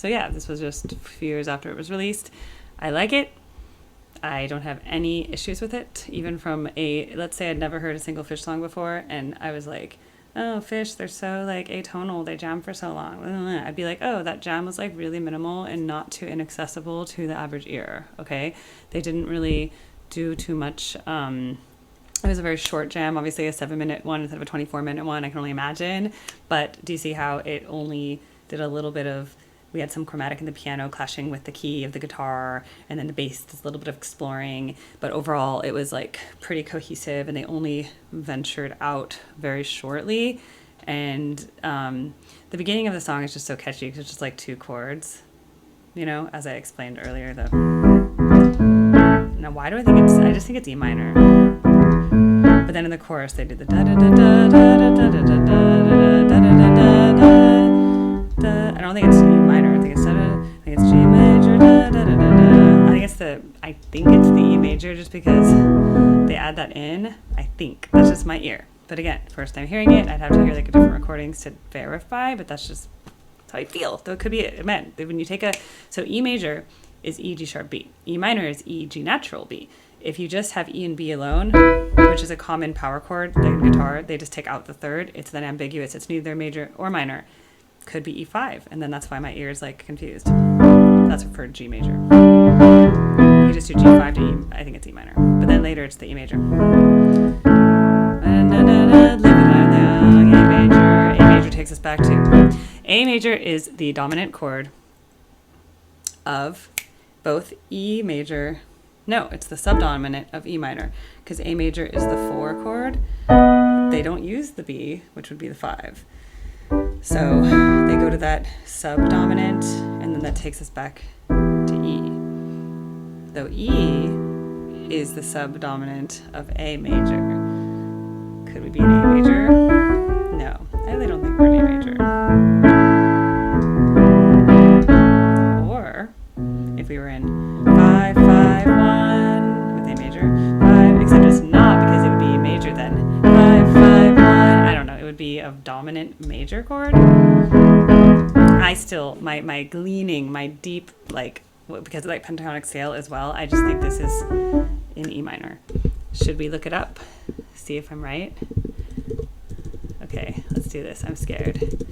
So yeah, this was just a few years after it was released. I like it. I don't have any issues with it, even from let's say I'd never heard a single Phish song before, and I was like, oh, Phish, they're so like atonal, they jam for so long. I'd be like, oh, that jam was like really minimal and not too inaccessible to the average ear, okay? They didn't really do too much. It was a very short jam, obviously a 7-minute one instead of a 24-minute one, I can only imagine. But do you see how it only did a little bit of, we had some chromatic in the piano clashing with the key of the guitar, and then the bass, just a little bit of exploring. But overall, it was like pretty cohesive, and they only ventured out very shortly. And the beginning of the song is just so catchy because it's just like 2 chords, you know, as I explained earlier. Now, why do I think I just think it's E minor. But then in the chorus, they did the da da da da da da da da da da da da. I don't think it's E minor. I think it's da da. I think it's G major. Da da da da da. I think it's the E major, just because they add that in. I think that's just my ear. But again, first time hearing it, I'd have to hear like different recordings to verify. But that's how I feel. Though it could be it meant when you take so E major is E G sharp B. E minor is E G natural B. If you just have E and B alone, which is a common power chord, like guitar, they just take out the third. It's then ambiguous. It's neither major or minor. Could be E5, and then that's why my ear is like confused. That's for G major. You just do G5 to E. I think it's E minor, but then later it's the E major. A major. A major takes us back to A major is the dominant chord of both E major. No, it's the subdominant of E minor, because A major is the 4 chord. They don't use the B, which would be the 5. So they go to that subdominant, and then that takes us back to E. Though E is the subdominant of A major. Could we be an A major? No, I really don't think we're an A major. Or if we were in 5, 5, 1 with A major, 5, except it's not, because it would be major then. 5, 5, 1. I don't know. It would be a dominant major chord. I still, my gleaning, my deep, like, because of like pentatonic scale as well, I just think this is in E minor. Should we look it up? See if I'm right? Okay, let's do this. I'm scared.